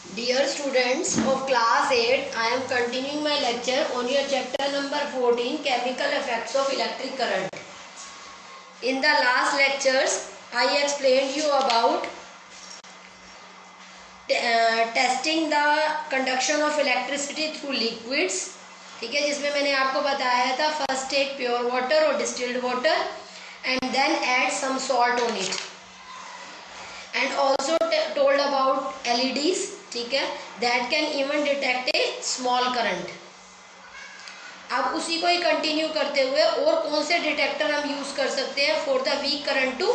Dear students of class 8, I am continuing my lecture on your chapter number 14, Chemical Effects of Electric Current. In the last lectures, I explained you about testing the conduction of electricity through liquids. ठीक है, जिसमें मैंने आपको बताया था first take pure water or distilled water and then add some salt on it. And also told about LEDs. ठीक है, that can even detect A small current. अब उसी को ही कंटिन्यू करते हुए और कौन से डिटेक्टर हम यूज कर सकते हैं for the weak current to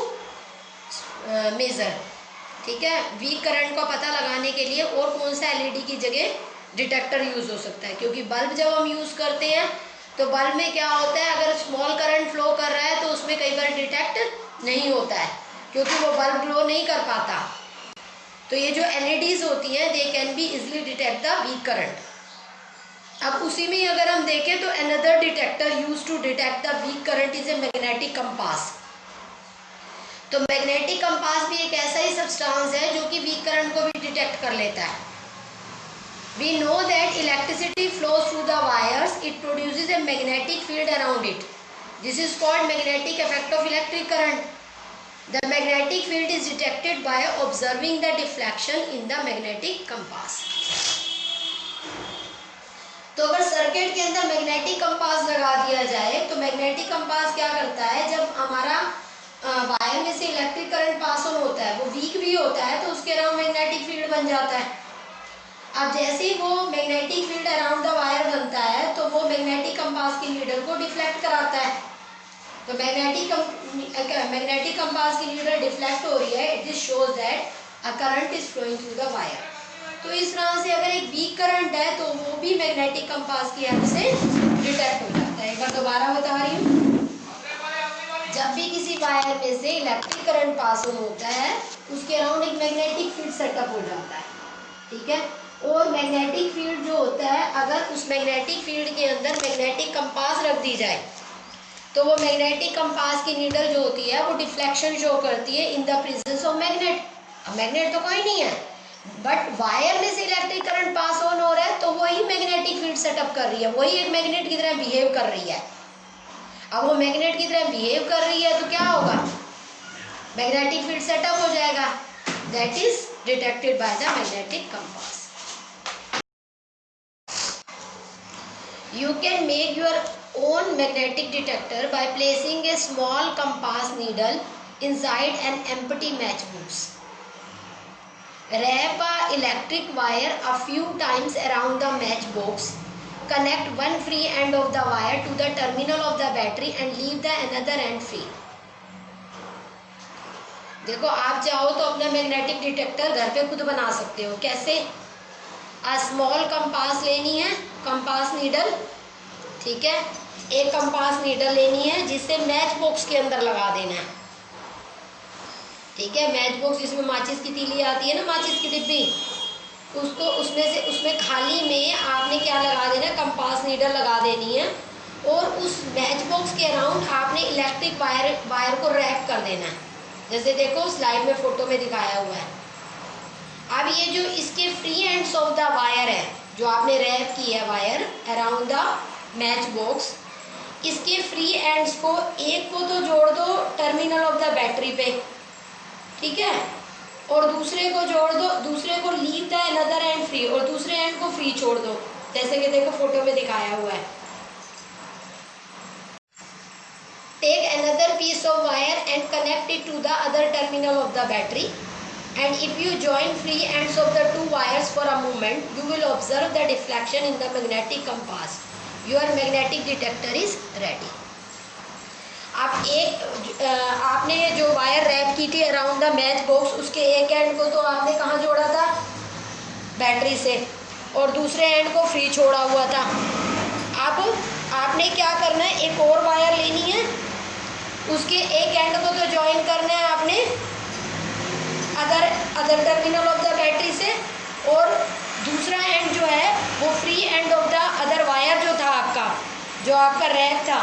measure. ठीक है, वीक करंट का पता लगाने के लिए और कौन सा एलईडी की जगह डिटेक्टर यूज हो सकता है. क्योंकि बल्ब जब हम यूज करते हैं तो बल्ब में क्या होता है, अगर स्मॉल करंट फ्लो कर रहा है तो उसमें कई बार डिटेक्ट नहीं होता है क्योंकि वो बल्ब ग्लो नहीं कर पाता. तो ये जो एलईडीज होती हैं they can be easily detect the weak current. अब उसी में ही अगर हम देखें तो another detector use to detect the weak current is a magnetic compass. तो मैग्नेटिक कंपास भी एक ऐसा ही सब्सटेंस है जो कि वीक करंट को भी डिटेक्ट कर लेता है. We know that electricity flows through the wires, it produces a magnetic field around it. This is called magnetic effect of electric current. The magnetic field is detected by observing the deflection in the magnetic compass. तो अगर circuit के अंदर magnetic compass लगा दिया जाए तो magnetic compass क्या करता है, जब हमारा वायर में से इलेक्ट्रिक करंट पास ऑन होता है वो वीक भी होता है तो उसके अराउंड मैग्नेटिक फील्ड बन जाता है. अब जैसे ही वो magnetic field around the wire बनता है तो वो मैग्नेटिक कंपास की नीडल को डिफ्लेक्ट कराता है. तो मैग्नेटिक कंपास की नीडल डिफ्लेक्ट हो रही है, it is shows that a current is flowing through the wire. तो इस तरह से अगर एक वीक करंट है तो वो भी मैग्नेटिक कंपास की हेल्प से डिटेक्ट हो जाता है. एक बार दोबारा बता रही हूँ, जब भी किसी वायर में से इलेक्ट्रिक करंट पास ऑन होता है उसके अराउंड एक मैग्नेटिक फील्ड सेटअप हो जाता है. ठीक है, और मैग्नेटिक फील्ड जो होता है, अगर उस मैग्नेटिक फील्ड के अंदर मैग्नेटिक कंपास रख दी जाए तो वो मैग्नेटिक कंपास की नीडल जो होती है वो डिफ्लेक्शन शो करती है in the presence of magnet. Magnet तो कोई नहीं है बट वायर में से इलेक्ट्रिक करंट पास ऑन हो रहा है तो वही मैग्नेटिक फील्ड सेटअप कर रही है, वही एक मैग्नेट की तरह बिहेव कर रही है. अब वो मैग्नेट की तरह बिहेव कर रही है तो क्या होगा, मैग्नेटिक फील्ड सेटअप हो जाएगा. That is detected by the magnetic compass. You can make your own magnetic detector by placing a small compass needle inside an empty matchbox. Wrap a electric wire a few times around the matchbox. Connect one free end of the wire to the terminal of the battery and leave the another end free. देखो, आप चाहो तो अपना magnetic detector घर पे खुद बना सकते हो. कैसे? स्मॉल कंपास लेनी है, कंपास नीडल. ठीक है, एक कंपास नीडल लेनी है जिसे मैच बॉक्स के अंदर लगा देना है. ठीक है, मैच बॉक्स जिसमें माचिस की तीली आती है ना, माचिस की डिब्बी, उसको उसमें खाली में आपने क्या लगा देना है, कंपास नीडल लगा देनी है. और उस मैच बॉक्स के अराउंड आपने इलेक्ट्रिक वायर को रैप कर देना है, जैसे देखो स्लाइड में फोटो में दिखाया हुआ है. अब ये जो इसके free ends of the wire है जो आपने रैप की है wire around the match box, इसके फ्री एंड्स को एक को तो जोड़ दो टर्मिनल ऑफ द बैटरी पे. ठीक है, और दूसरे को जोड़ दो, दूसरे को leave the another and free, और दूसरे एंड को फ्री छोड़ दो, जैसे कि देखो फोटो में दिखाया हुआ है. Take another piece of wire and connect it to the other terminal of the battery. And if you join free ends of the two wires for a moment, you will observe the deflection in the magnetic compass. Your magnetic detector is ready. आपने जो wire rap की थी around the match box, उसके एक and को तो आपने कहाँ जोड़ा था, बैटरी से, और दूसरे एंड को फ्री छोड़ा हुआ था. अब आपने क्या करना है, एक और वायर लेनी है, उसके एक एंड को तो ज्वाइन करना है आपने other terminal of the battery से, और दूसरा एंड जो है वो free end of the other wire जो था आपका, जो आपका रैप था,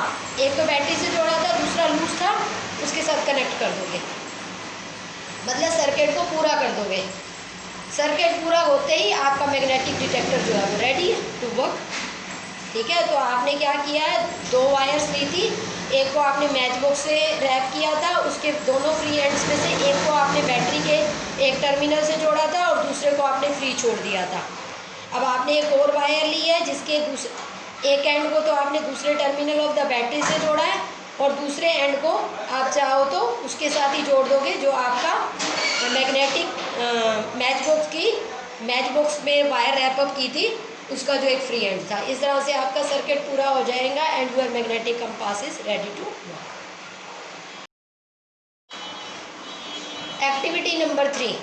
एक तो बैटरी से जोड़ा था, दूसरा लूज था, उसके साथ कनेक्ट कर दोगे. मतलब सर्किट को पूरा कर दोगे. सर्किट पूरा होते ही आपका मैग्नेटिक डिटेक्टर जो है वो रेडी है टू वर्क। ठीक है, तो आपने क्या किया है, 2 वायर्स ली थी, एक को आपने मैच बॉक्स से रैप किया था, उसके दोनों फ्री एंड्स में से एक को आपने बैटरी के एक टर्मिनल से जोड़ा था और दूसरे को आपने फ्री छोड़ दिया था। अब आपने एक और वायर ली है जिसके एक एंड को तो आपने दूसरे टर्मिनल ऑफ द बैटरी से जोड़ा है और दूसरे एंड को आप चाहो तो उसके साथ ही जोड़ दोगे जो आपका मैग्नेटिक मैच बॉक्स में वायर रैपअप की थी उसका जो एक फ्री एंड था। इस तरह से आपका सर्किट पूरा हो जाएगा and your magnetic compass is ready to work. Activity number 3,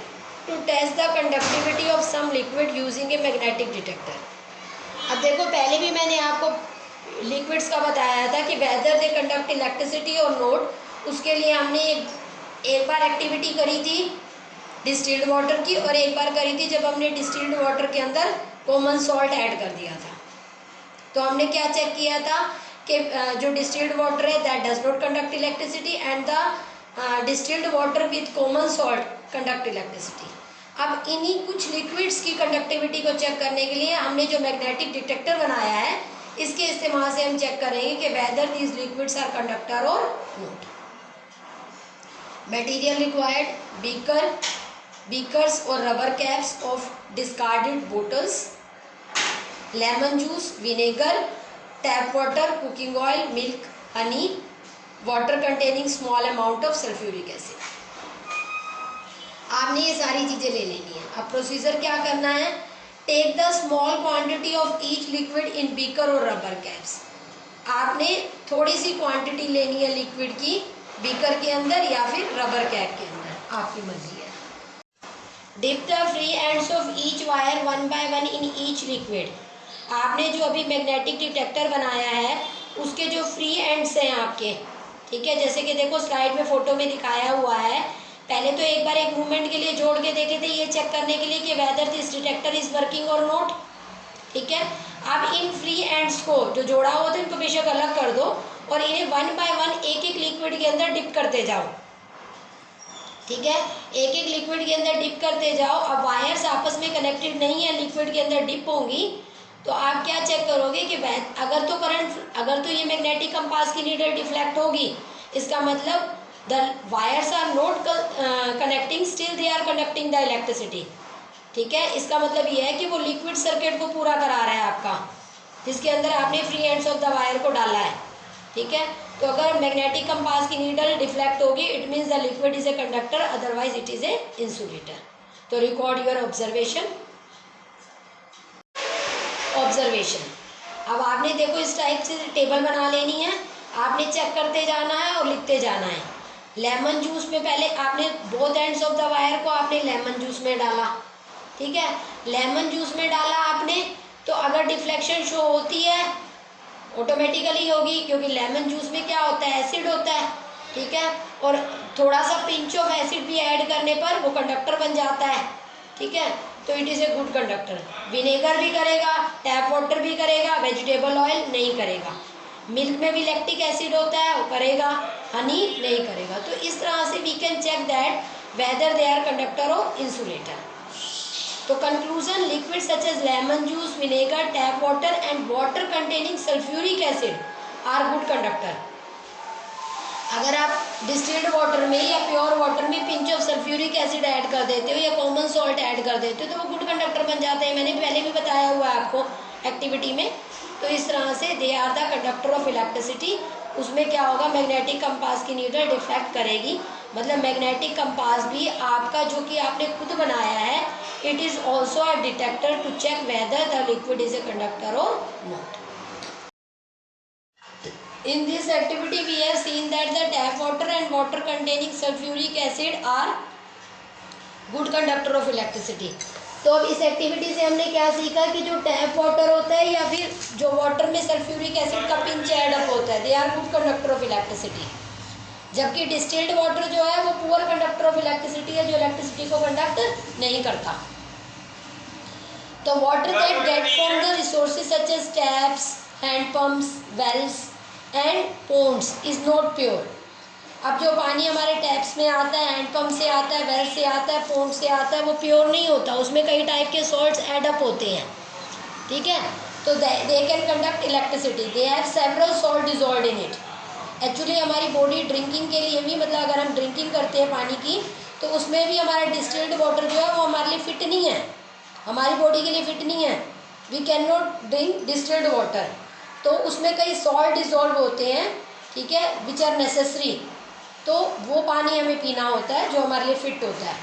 to test the conductivity of some liquid using a magnetic detector. अब देखो, पहले भी मैंने आपको लिक्विड्स का बताया था कि वेदर दे कंडक्ट इलेक्ट्रिसिटी और नोट। उसके लिए हमने एक बार एक्टिविटी करी थी डिस्टिल्ड वाटर की और एक बार करी थी जब हमने डिस्टिल्ड वाटर के अंदर कॉमन सॉल्ट ऐड कर दिया था। तो हमने क्या चेक किया था कि जो डिस्टिल्ड वाटर है that does not conduct electricity and the distilled water with common salt conduct electricity. अब इन्हीं कुछ लिक्विड्स की कंडक्टिविटी को चेक करने के लिए हमने जो मैग्नेटिक डिटेक्टर बनाया है इसके इस्तेमाल से हम चेक करेंगे कि whether these liquids are conductor और नॉट। मटेरियल रिक्वायर्ड, बीकर्स और rubber caps of discarded bottles, lemon juice, vinegar, tap water, cooking oil, milk, honey, water containing small amount of sulphuric acid. आपने ये सारी चीज़ें ले लेनी है। अब प्रोसीजर क्या करना है, take the small quantity of each liquid in beaker और रबर कैप्स। आपने थोड़ी सी क्वांटिटी लेनी है लिक्विड की बीकर के अंदर या फिर रबर कैप के अंदर, आपकी मर्जी है। Dip the free ends of each wire 1 by 1 in each liquid. आपने जो अभी मैग्नेटिक डिटेक्टर बनाया है उसके जो फ्री एंड्स हैं आपके, ठीक है, जैसे कि देखो स्लाइड में फोटो में दिखाया हुआ है। पहले तो एक बार एक मूवमेंट के लिए जोड़ के देखे थे ये चेक करने के लिए कि whether this detector is working और नॉट। ठीक है, अब इन फ्री एंड्स को जो जोड़ा हुआ था इनको बेशक अलग कर दो और इन्हें 1 by 1 एक एक लिक्विड के अंदर डिप करते जाओ। ठीक है, एक एक लिक्विड के अंदर डिप करते जाओ। अब वायर्स आपस में कनेक्टेड नहीं है, लिक्विड के अंदर डिप होंगी तो आप क्या चेक करोगे कि अगर तो ये मैग्नेटिक कंपास की नीडल डिफ्लेक्ट होगी, इसका मतलब the wires are not connecting, still they are conducting the electricity। ठीक है, इसका मतलब ये है कि वो लिक्विड सर्किट को पूरा करा रहा है आपका, जिसके अंदर आपने free ends of the wire को डाला है। ठीक है, तो अगर मैग्नेटिक कंपास की नीडल डिफ्लेक्ट होगी it means the liquid is a conductor, otherwise it is a insulator. तो रिकॉर्ड योर ऑब्जर्वेशन। अब आपने देखो इस टाइप से टेबल बना लेनी है, आपने चेक करते जाना है और लिखते जाना है। लेमन जूस में पहले आपने both ends of the wire को आपने लेमन जूस में डाला। ठीक है, लेमन जूस में डाला आपने तो अगर डिफ्लेक्शन शो होती है ऑटोमेटिकली होगी, क्योंकि लेमन जूस में क्या होता है, एसिड होता है। ठीक है, और थोड़ा सा पिंच ऑफ एसिड भी ऐड करने पर वो कंडक्टर बन जाता है। ठीक है, तो it is a good conductor. Vinegar भी करेगा, टैप वाटर भी करेगा, वेजिटेबल ऑयल नहीं करेगा। मिल्क में भी लैक्टिक एसिड होता है, वो करेगा, हनी नहीं करेगा। तो इस तरह से we can check that whether they are conductor और इंसुलेटर। तो conclusion, liquid such as lemon juice, vinegar, tap water and water containing sulphuric acid are good conductor. अगर आप डिस्टिल्ड वाटर में या प्योर वाटर में pinch of sulphuric acid add कर देते हो या कॉमन सॉल्ट ऐड कर देते हो तो वो गुड कंडक्टर बन जाते हैं। मैंने पहले भी बताया हुआ है आपको एक्टिविटी में। तो इस तरह से they are the conductor of electricity. उसमें क्या होगा, मैग्नेटिक कंपास की नीडल डिफ्लेक्ट करेगी, मतलब मैग्नेटिक कंपास भी आपका जो कि आपने खुद बनाया है, it is also a detector to check whether the liquid is a conductor और not. In this activity we have seen that the tap water and water containing sulfuric acid are good conductor of electricity। तो अब इस activity से हमने क्या सीखा कि जो टैप वाटर होता है या फिर जो वाटर में सल्फ्यूरिक एसिड का पिंच ऐड अप होता है, they are good conductor of electricity. जबकि डिस्टिल्ड वाटर जो है वो पुअर कंडक्टर ऑफ इलेक्ट्रिसिटी है, जो इलेक्ट्रिसिटी को कंडक्ट नहीं करता। तो water that get from the resources such as taps, hand pumps, wells and ponds is not pure। अब जो पानी हमारे टैप्स में आता है, हैंडपम्प से आता है, वेल से आता है, पोंड से आता है, वो प्योर नहीं होता, उसमें कई टाइप के सॉल्ट्स ऐड अप होते हैं, ठीक है। तो दे can conduct electricity, they have several salt dissolved in it. Actually हमारी बॉडी ड्रिंकिंग के लिए भी, मतलब अगर हम ड्रिंकिंग करते हैं पानी की, तो उसमें भी हमारा डिस्टिल्ड वाटर जो है वो हमारे लिए फिट नहीं है, हमारी बॉडी के लिए फिट नहीं है। We can not drink distilled water, तो उसमें कई सॉल्ट डिजॉल्व होते हैं, ठीक है, विच आर नेसेसरी, तो वो पानी हमें पीना होता है जो हमारे लिए फिट होता है।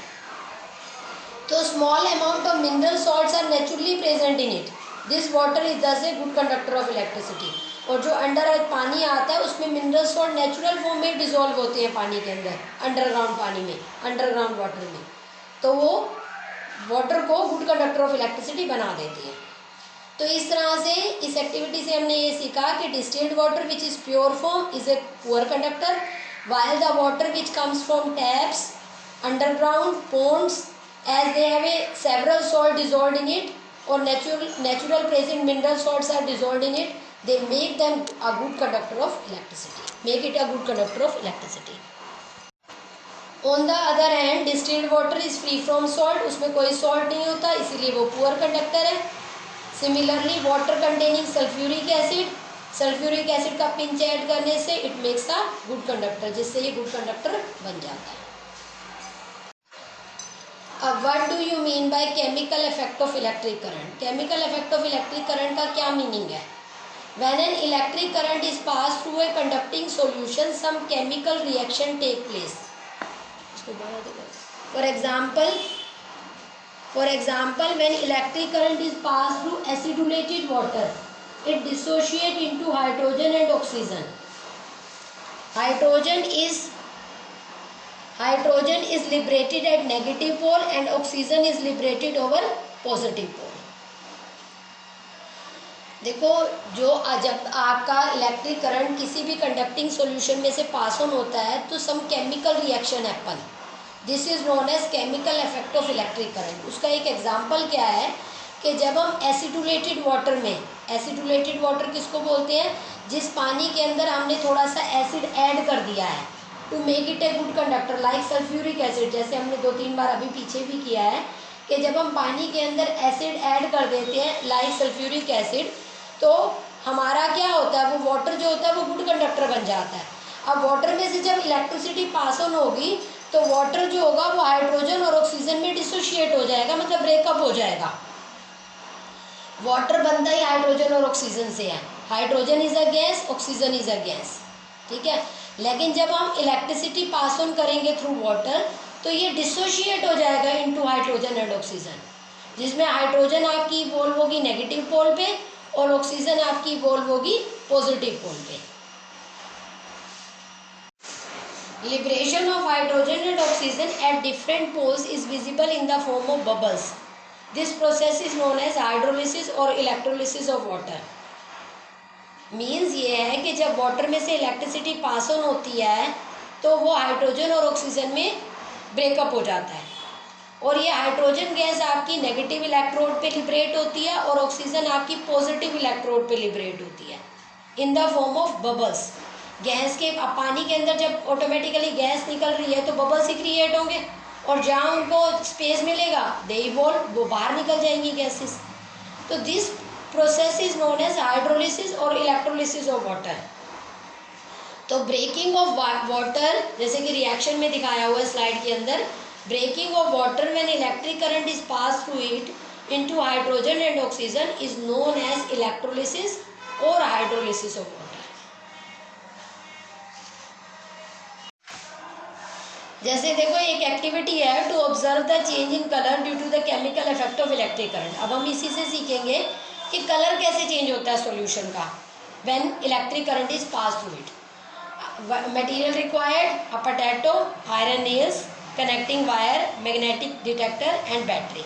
तो small amount of mineral salts are naturally present in it, this water is thus a good conductor of electricity. और जो अंडर पानी आता है उसमें मिनरल सॉल्ट नेचुरल फॉर्म में डिजोल्व होते हैं पानी के अंदर, अंडरग्राउंड पानी में, अंडरग्राउंड वाटर में, तो वो वाटर को गुड कंडक्टर ऑफ इलेक्ट्रिसिटी बना देती है। तो इस तरह से इस एक्टिविटी से हमने ये सीखा कि distilled water which is pure form is a poor conductor, while the water which comes from taps, underground ponds, as they have a several salt dissolved in it, or natural present mineral salts are dissolved in it, they make them a good conductor of electricity, make it a good conductor of electricity. On the other hand, distilled water is free from salt, उसमें कोई salt नहीं होता, इसीलिए वो poor conductor है. Similarly, water containing sulfuric acid, sulphuric acid का pinch add करने से it makes a good conductor, जिससे ये गुड कंडक्टर बन जाता है। अब what do you mean by chemical effect of electric current? Chemical effect of electric current का क्या मीनिंग है? When an electric current is pass through a conducting solution, some chemical reaction take place. For example when electric current is pass through acidulated water, it dissociate into hydrogen and oxygen. Hydrogen is liberated at negative pole and oxygen is liberated over positive pole. देखो, जो जब आपका electric current किसी भी conducting solution में से pass on होता है तो some chemical reaction happen, this is known as chemical effect of electric current. उसका एक एग्जांपल क्या है कि जब हम एसिडुलेटेड वाटर में, एसिडुलेटेड वाटर किसको बोलते हैं? जिस पानी के अंदर हमने थोड़ा सा एसिड ऐड कर दिया है to make it a good conductor, like sulphuric acid, जैसे हमने 2-3 बार अभी पीछे भी किया है कि जब हम पानी के अंदर एसिड ऐड कर देते हैं लाइक सल्फ्यूरिक एसिड, तो हमारा क्या होता है, वो वाटर जो होता है वो गुड कंडक्टर बन जाता है। अब वाटर में से जब इलेक्ट्रिसिटी पास ऑन होगी तो वाटर जो होगा वो हाइड्रोजन और ऑक्सीजन में डिसोशिएट हो जाएगा, मतलब ब्रेकअप हो जाएगा। वाटर बनता ही हाइड्रोजन और ऑक्सीजन से है, hydrogen is a gas, oxygen is a gas, ठीक है। लेकिन जब हम इलेक्ट्रिसिटी पास ऑन करेंगे थ्रू वाटर तो ये डिसोशिएट हो जाएगा इनटू हाइड्रोजन एंड ऑक्सीजन, जिसमें हाइड्रोजन आपकी इवॉल्व होगी नेगेटिव पोल पे और ऑक्सीजन आपकी इवॉल्व होगी पॉजिटिव पोल पे। Liberation of hydrogen and oxygen at different poles is visible in the form of bubbles. This process is known as hydrolysis और electrolysis of water. Means ये है कि जब वाटर में से इलेक्ट्रिसिटी पास ऑन होती है तो वो हाइड्रोजन और ऑक्सीजन में ब्रेकअप हो जाता है, और ये हाइड्रोजन गैस आपकी नेगेटिव इलेक्ट्रोड पे लिबरेट होती है और ऑक्सीजन आपकी पॉजिटिव इलेक्ट्रोड पे लिबरेट होती है इन the form of bubbles. Gas के, पानी के अंदर जब ऑटोमेटिकली गैस निकल रही है तो बबल्स ही क्रिएट होंगे, और जहाँ उनको स्पेस मिलेगा दे इवॉल्व, वो बाहर निकल जाएंगी गैसेस। तो this process is known as hydrolysis और इलेक्ट्रोलिसिस ऑफ वाटर। तो ब्रेकिंग ऑफ वाटर, जैसे कि रिएक्शन में दिखाया हुआ है स्लाइड के अंदर, breaking of water when electric current is pass through it into hydrogen and oxygen is known as electrolysis और हाइड्रोलिसिस ऑफ वाटर। जैसे देखो, एक एक्टिविटी है to observe the change in colour due to the chemical effect of electric current. अब हम इसी से सीखेंगे कि कलर कैसे चेंज होता है सॉल्यूशन का when electric current is pass through it. Material required, a potato, iron nails, connecting wire, magnetic detector and battery.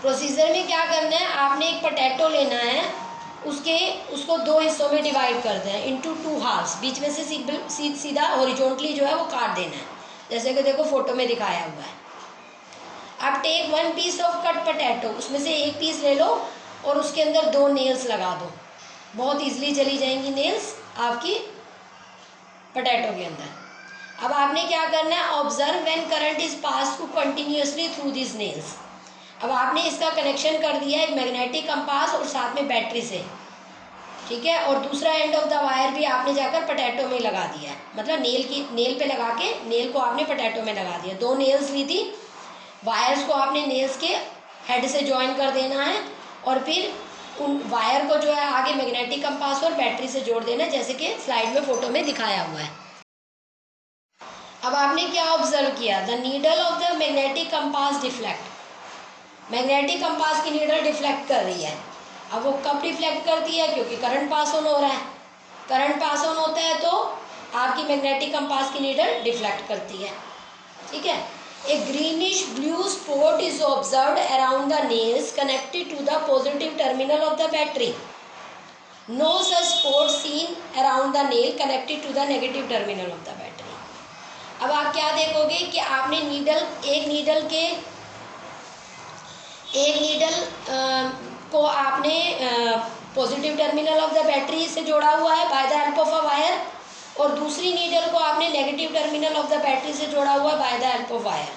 Procedure में क्या करना है, आपने एक पोटैटो लेना है, उसको 2 हिस्सों में डिवाइड कर दें इनटू 2 हाफ्स, बीच में से सीधा हॉरिजॉन्टली जो है वो काट देना है, जैसे कि देखो फोटो में दिखाया हुआ है। अब take 1 piece of cut potato, उसमें से एक पीस ले लो और उसके अंदर 2 नेल्स लगा दो, बहुत ईजिली चली जाएंगी नेल्स आपकी। पोटैटो के अंदर। अब आपने क्या करना है, observe when current is pass through continuously through this nails. अब आपने इसका कनेक्शन कर दिया एक मैग्नेटिक कंपास और साथ में बैटरी से, ठीक है, और दूसरा एंड ऑफ द वायर भी आपने जाकर पोटैटो में लगा दिया है, मतलब नेल पे लगा के नेल को आपने पोटैटो में लगा दिया। 2 नेल्स ली थी, वायर्स को आपने नेल्स के हेड से ज्वाइन कर देना है और फिर उन वायर को जो है आगे मैग्नेटिक कंपास और बैटरी से जोड़ देना है, जैसे कि स्लाइड में फोटो में दिखाया हुआ है। अब आपने क्या ऑब्जर्व किया, the needle of the magnetic compass deflect. Magnetic compass की नीडल डिफ्लेक्ट कर रही है। अब वो कब डिफ्लेक्ट करती है, क्योंकि करंट पास ऑन हो रहा है। करंट पास ऑन होता है तो आपकी मैग्नेटिक कंपास की नीडल डिफ्लेक्ट करती है, ठीक है। A greenish blue spot is observed around the nails connected to the positive terminal of the battery. No such spot seen around the nail connected to the negative terminal of the battery. अब आप क्या देखोगे कि आपने एक needle को आपने positive terminal of the battery से जोड़ा हुआ है by the help of a wire, और दूसरी नीडल को आपने negative terminal of the battery से जोड़ा हुआ है by the help of wire,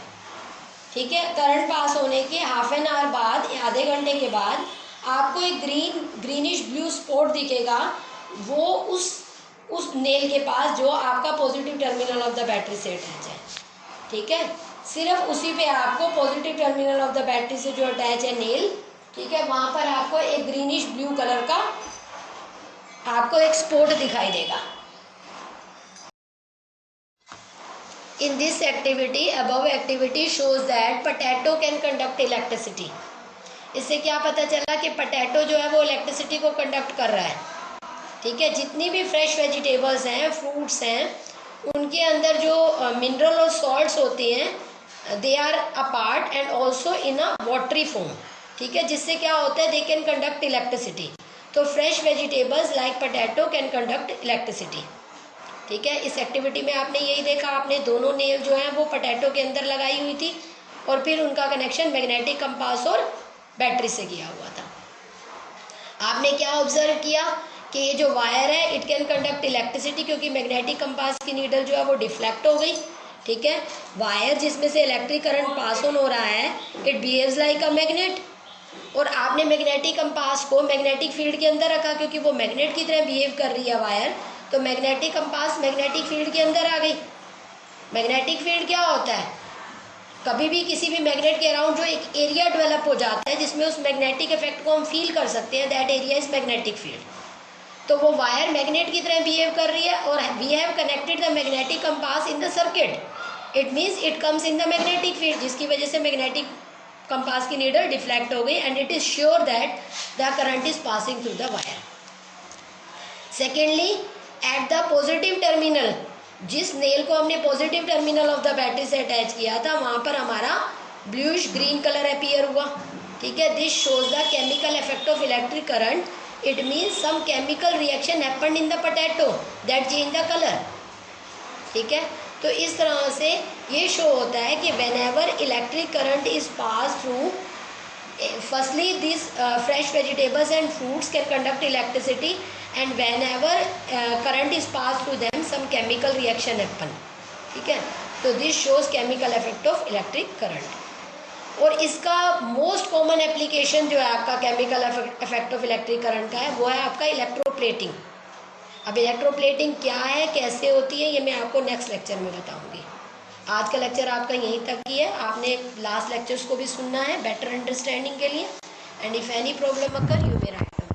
ठीक है। करंट पास होने के हाफ एन आवर बाद, आधे घंटे के बाद आपको एक ग्रीनिश ब्लू स्पॉट दिखेगा, वो उस नेल के पास जो आपका positive terminal of the battery से अटैच है, ठीक है। सिर्फ उसी पे आपको positive terminal of the battery से जो अटैच है नेल, ठीक है, वहां पर आपको एक ग्रीनिश ब्लू कलर का आपको एक स्पॉट दिखाई देगा। In this activity, above activity shows that potato can conduct electricity. इससे क्या पता चला कि पोटैटो जो है वो इलेक्ट्रिसिटी को कंडक्ट कर रहा है, ठीक है। जितनी भी फ्रेश वेजिटेबल्स हैं, फ्रूट्स हैं, उनके अंदर जो मिनरल और सॉल्ट्स होते हैं, they are apart and also in a watery form, ठीक है, जिससे क्या होता है, दे कैन कंडक्ट इलेक्ट्रिसिटी। तो fresh vegetables like potato can conduct electricity, ठीक है। इस एक्टिविटी में आपने यही देखा, आपने दोनों नेल जो हैं वो पोटैटो के अंदर लगाई हुई थी और फिर उनका कनेक्शन मैग्नेटिक कंपास और बैटरी से किया हुआ था। आपने क्या ऑब्जर्व किया कि ये जो वायर है इट कैन कंडक्ट इलेक्ट्रिसिटी, क्योंकि मैग्नेटिक कंपास की नीडल जो है वो डिफ्लेक्ट हो गई, ठीक है। वायर जिसमें से इलेक्ट्रिक करंट पास ऑन हो रहा है, it behaves like a magnet, और आपने मैग्नेटिक कंपास को मैग्नेटिक फील्ड के अंदर रखा, क्योंकि वो मैग्नेट की तरह बिहेव कर रही है वायर, तो मैग्नेटिक कंपास मैग्नेटिक फील्ड के अंदर आ गई। मैग्नेटिक फील्ड क्या होता है, कभी भी किसी भी मैग्नेट के अराउंड जो एक एरिया डेवलप हो जाता है जिसमें उस मैग्नेटिक इफेक्ट को हम फील कर सकते हैं, that area is magnetic field. तो वो वायर मैग्नेट की तरह बिहेव कर रही है और we have connected the magnetic compass in the circuit, it means it comes in the magnetic field, जिसकी वजह से मैग्नेटिक कंपास की नीडल डिफ्लेक्ट हो गई and it is sure that the current is passing through the wire. Secondly, at the positive terminal, जिस nail को हमने positive terminal of the battery से अटैच किया था, वहां पर हमारा ब्लूइश ग्रीन कलर अपीयर हुआ, ठीक है। This shows the chemical effect of electric current, it means some chemical reaction happened in the potato that change the colour, ठीक है। तो इस तरह से ये शो होता है कि when ever electric current is pass through, firstly this fresh vegetables and fruits can conduct electricity, and whenever current is passed through them some chemical reaction happen, ठीक है। तो this shows chemical effect of electric current। और इसका most common application जो है आपका chemical effect of electric current का है, वो है आपका इलेक्ट्रोप्लेटिंग। अब इलेक्ट्रोप्लेटिंग क्या है, कैसे होती है, ये मैं आपको नेक्स्ट लेक्चर में बताऊंगी। आज का लेक्चर आपका यहीं तक ही है, आपने लास्ट लेक्चर्स को भी सुनना है बेटर अंडरस्टैंडिंग के लिए। And if any problem occur you may right.